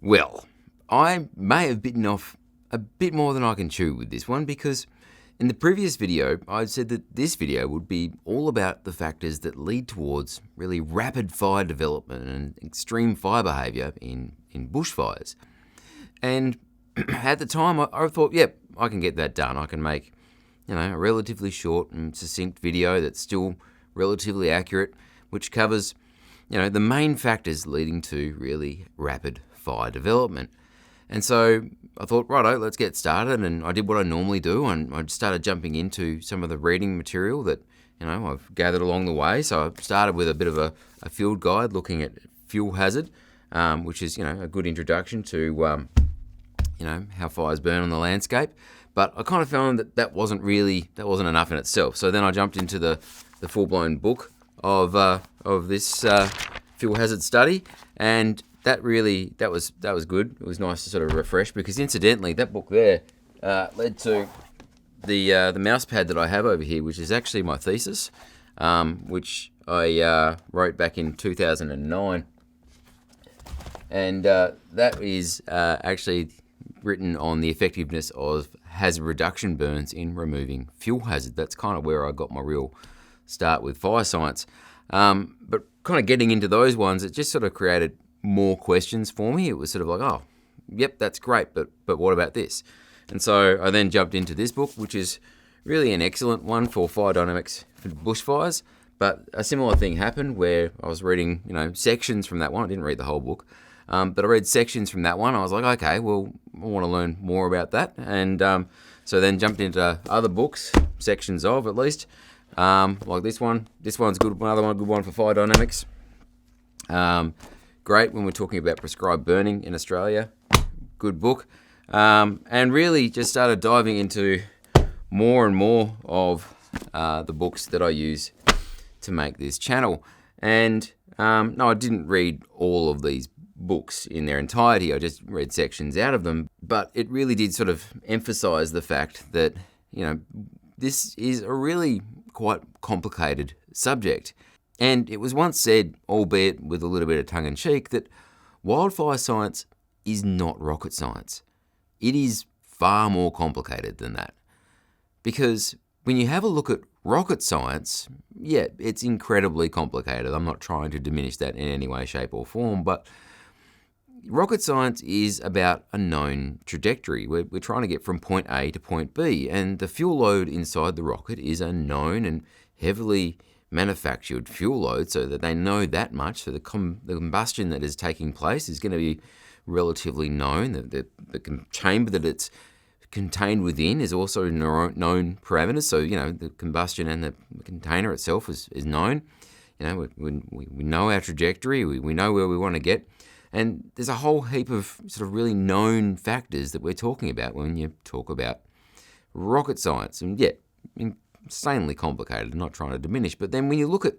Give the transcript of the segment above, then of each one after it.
Well, I may have bitten off a bit more than I can chew with this one because in the previous video, I said that this video would be all about the factors that lead towards really rapid fire development and extreme fire behaviour in bushfires. And at the time, I thought, yep, I can get that done. I can make, a relatively short and succinct video that's still relatively accurate, which covers, the main factors leading to really rapid fire development. And so I thought, righto, let's get started. And I did what I normally do, and I started jumping into some of the reading material that, I've gathered along the way. So I started with a bit of a field guide looking at fuel hazard, which is, a good introduction to, how fires burn on the landscape. But I kind of found that wasn't enough in itself. So then I jumped into the full-blown book of this fuel hazard study, and that was good. It was nice to sort of refresh, because incidentally, that book there led to the mouse pad that I have over here, which is actually my thesis, which I wrote back in 2009, and that is actually written on the effectiveness of hazard reduction burns in removing fuel hazard. That's kind of where I got my real start with fire science. But kind of getting into those ones, it just sort of created more questions for me. It was sort of like, oh, yep, that's great, but what about this? And so I then jumped into this book, which is really an excellent one for fire dynamics for bushfires. But a similar thing happened where I was reading, sections from that one. I didn't read the whole book, but I read sections from that one. I was like, okay, well, I want to learn more about that. And so then jumped into other books, sections of at least, like this one. This one's good. Another one, good one for fire dynamics. Great when we're talking about prescribed burning in Australia. Good book. And really just started diving into more and more of the books that I use to make this channel. And no, I didn't read all of these books in their entirety. I just read sections out of them. But it really did sort of emphasize the fact that, this is a really quite complicated subject. And it was once said, albeit with a little bit of tongue-in-cheek, that wildfire science is not rocket science. It is far more complicated than that. Because when you have a look at rocket science, yeah, it's incredibly complicated. I'm not trying to diminish that in any way, shape or form, but rocket science is about a known trajectory. We're trying to get from point A to point B, and the fuel load inside the rocket is a known and heavily manufactured fuel load, so that they know that much. So the combustion that is taking place is going to be relatively known. The chamber that it's contained within is also known parameters. So, the combustion and the container itself is known. We know our trajectory. We know where we want to get. And there's a whole heap of sort of really known factors that we're talking about when you talk about rocket science. And yeah, insanely complicated, I'm not trying to diminish. But then when you look at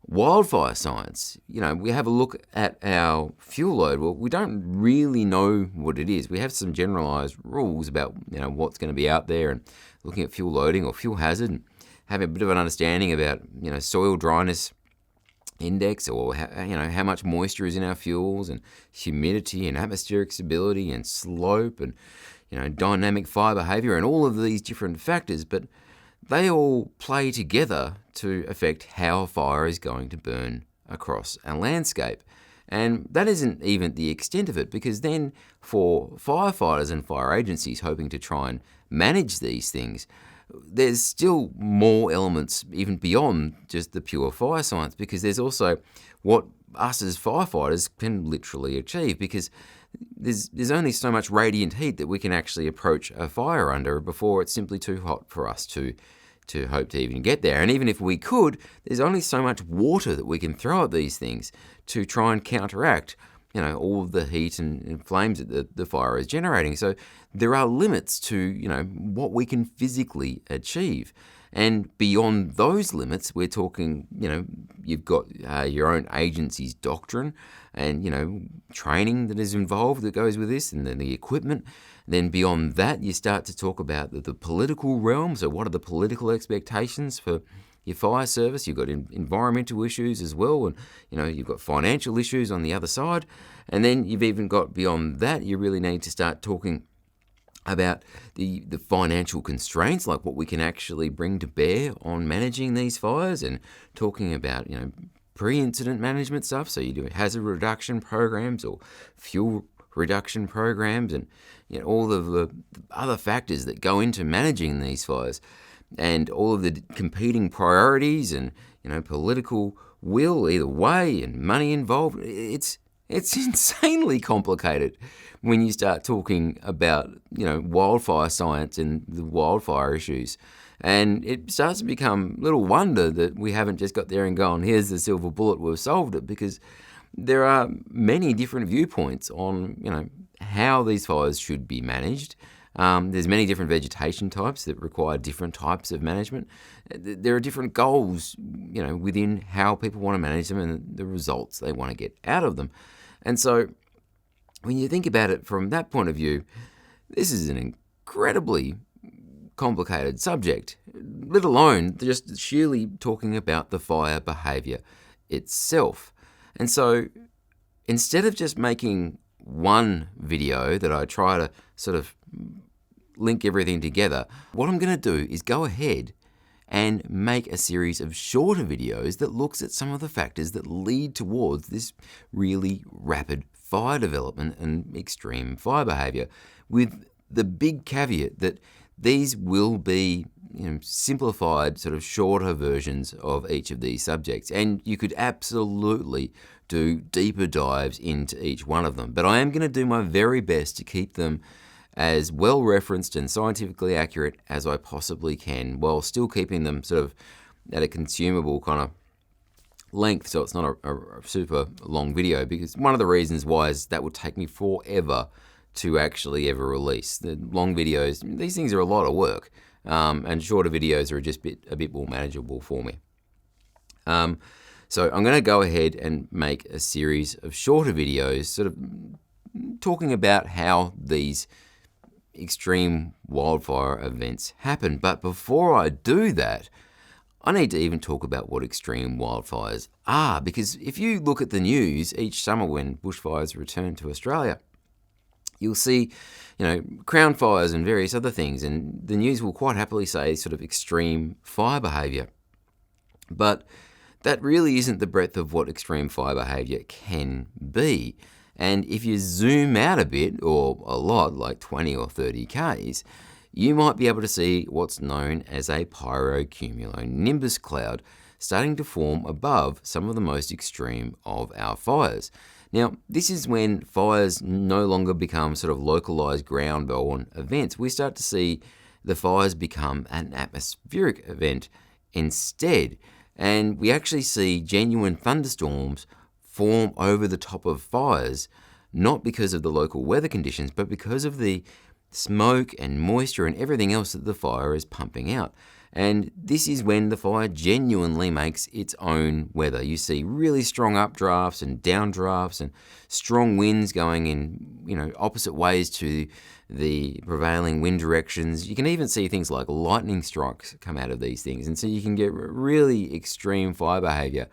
wildfire science, we have a look at our fuel load. Well, we don't really know what it is. We have some generalized rules about, what's going to be out there, and looking at fuel loading or fuel hazard, and having a bit of an understanding about, soil dryness index, or how much moisture is in our fuels, and humidity and atmospheric stability and slope, and dynamic fire behavior, and all of these different factors. But they all play together to affect how a fire is going to burn across a landscape. And that isn't even the extent of it, because then for firefighters and fire agencies hoping to try and manage these things, there's still more elements even beyond just the pure fire science, because there's also what us as firefighters can literally achieve, because there's only so much radiant heat that we can actually approach a fire under before it's simply too hot for us to hope to even get there. And even if we could, there's only so much water that we can throw at these things to try and counteract all of the heat and flames that the fire is generating. So there are limits to, what we can physically achieve. And beyond those limits, we're talking, you've got your own agency's doctrine and, training that is involved that goes with this, and then the equipment. Then beyond that, you start to talk about the political realm. So what are the political expectations for your fire service, you've got environmental issues as well, and you've got financial issues on the other side, and then you've even got beyond that, you really need to start talking about the financial constraints, like what we can actually bring to bear on managing these fires, and talking about pre-incident management stuff. So you do hazard reduction programs or fuel reduction programs, and all of the other factors that go into managing these fires, and all of the competing priorities and political will either way, and money involved. It's insanely complicated when you start talking about, wildfire science and the wildfire issues. And it starts to become little wonder that we haven't just got there and gone, here's the silver bullet, we've solved it, because there are many different viewpoints on, how these fires should be managed. There's many different vegetation types that require different types of management. There are different goals, within how people want to manage them and the results they want to get out of them. And so when you think about it from that point of view, this is an incredibly complicated subject, let alone just sheerly talking about the fire behaviour itself. And so instead of just making one video that I try to sort of link everything together, what I'm going to do is go ahead and make a series of shorter videos that looks at some of the factors that lead towards this really rapid fire development and extreme fire behaviour, with the big caveat that these will be simplified, sort of shorter versions of each of these subjects, and you could absolutely do deeper dives into each one of them. But I am going to do my very best to keep them as well referenced and scientifically accurate as I possibly can, while still keeping them sort of at a consumable kind of length, so it's not a super long video, because one of the reasons why is that would take me forever to actually ever release. The long videos, these things are a lot of work, and shorter videos are just a bit more manageable for me. So I'm going to go ahead and make a series of shorter videos sort of talking about how these extreme wildfire events happen. But before I do that, I need to even talk about what extreme wildfires are, because if you look at the news each summer when bushfires return to Australia, you'll see, crown fires and various other things, and the news will quite happily say sort of extreme fire behaviour. But that really isn't the breadth of what extreme fire behaviour can be. And if you zoom out a bit, or a lot, like 20 or 30 Ks, you might be able to see what's known as a pyrocumulonimbus cloud starting to form above some of the most extreme of our fires. Now, this is when fires no longer become sort of localised ground-borne events. We start to see the fires become an atmospheric event instead. And we actually see genuine thunderstorms form over the top of fires, not because of the local weather conditions, but because of the smoke and moisture and everything else that the fire is pumping out. And this is when the fire genuinely makes its own weather. You see really strong updrafts and downdrafts and strong winds going in, opposite ways to the prevailing wind directions. You can even see things like lightning strikes come out of these things. And so you can get really extreme fire behaviour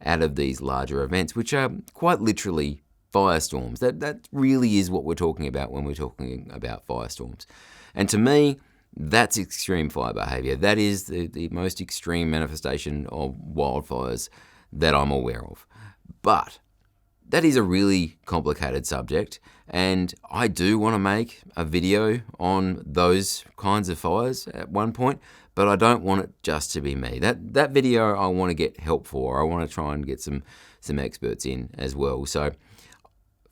out of these larger events, which are quite literally firestorms. That really is what we're talking about when we're talking about firestorms. And to me, that's extreme fire behaviour. That is the most extreme manifestation of wildfires that I'm aware of. But that is a really complicated subject, and I do want to make a video on those kinds of fires at one point, but I don't want it just to be me. That video I want to get help for. I want to try and get some experts in as well. So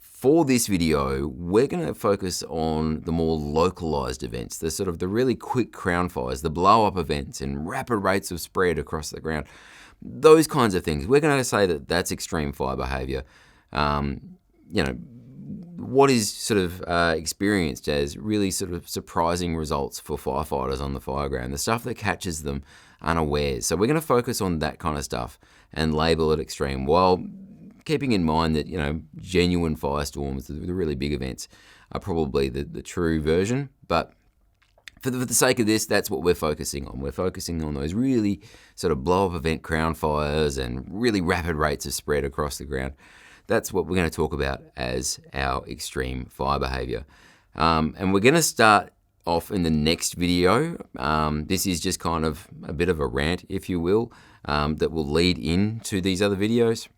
for this video, we're going to focus on the more localized events, the sort of the really quick crown fires, the blow-up events and rapid rates of spread across the ground, those kinds of things. We're going to say that that's extreme fire behaviour. What is sort of experienced as really sort of surprising results for firefighters on the fireground, the stuff that catches them unawares. So we're going to focus on that kind of stuff and label it extreme, while keeping in mind that, genuine firestorms, the really big events, are probably the true version. But for the sake of this, that's what we're focusing on. We're focusing on those really sort of blow-up event ground fires and really rapid rates of spread across the ground. That's what we're going to talk about as our extreme fire behavior. And we're going to start off in the next video. This is just kind of a bit of a rant, if you will, that will lead into these other videos.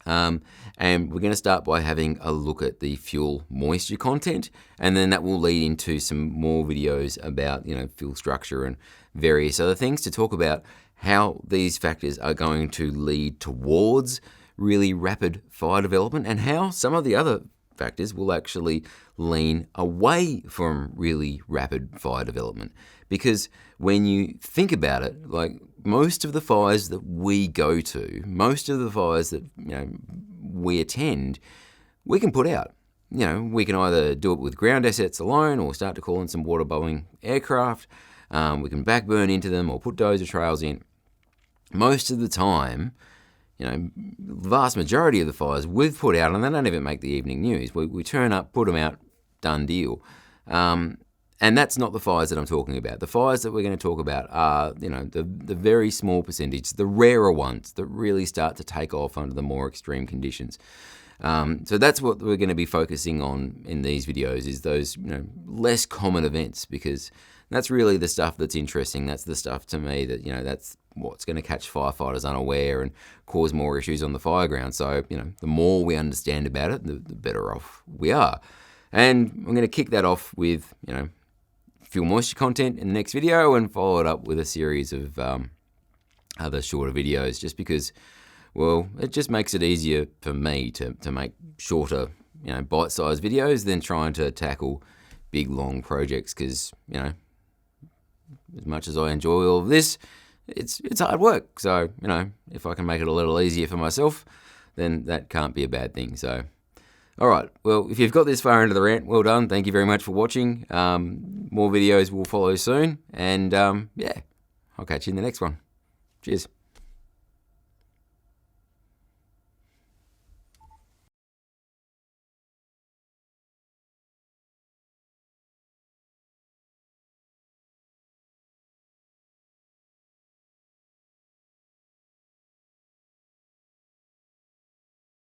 And we're going to start by having a look at the fuel moisture content, and then that will lead into some more videos about, fuel structure and various other things to talk about how these factors are going to lead towards really rapid fire development, and how some of the other factors will actually lean away from really rapid fire development. Because when you think about it, like most of the fires that we go to, most of the fires that we attend, we can put out. We can either do it with ground assets alone, or start to call in some water bubbling aircraft. We can backburn into them or put dozer trails in. Most of the time, the vast majority of the fires we've put out, and they don't even make the evening news. We turn up, put them out, done deal. And that's not the fires that I'm talking about. The fires that we're going to talk about are, the very small percentage, the rarer ones that really start to take off under the more extreme conditions. So that's what we're going to be focusing on in these videos, is those less common events, because that's really the stuff that's interesting. That's the stuff to me that, that's what's going to catch firefighters unaware and cause more issues on the fire ground. So, the more we understand about it, the better off we are. And I'm going to kick that off with, fuel moisture content in the next video, and follow it up with a series of other shorter videos, just because, well, it just makes it easier for me to make shorter, bite-sized videos than trying to tackle big, long projects, because, as much as I enjoy all of this, it's hard work. So, if I can make it a little easier for myself, then that can't be a bad thing. So, all right. Well, if you've got this far into the rant, well done. Thank you very much for watching. More videos will follow soon. And, I'll catch you in the next one. Cheers.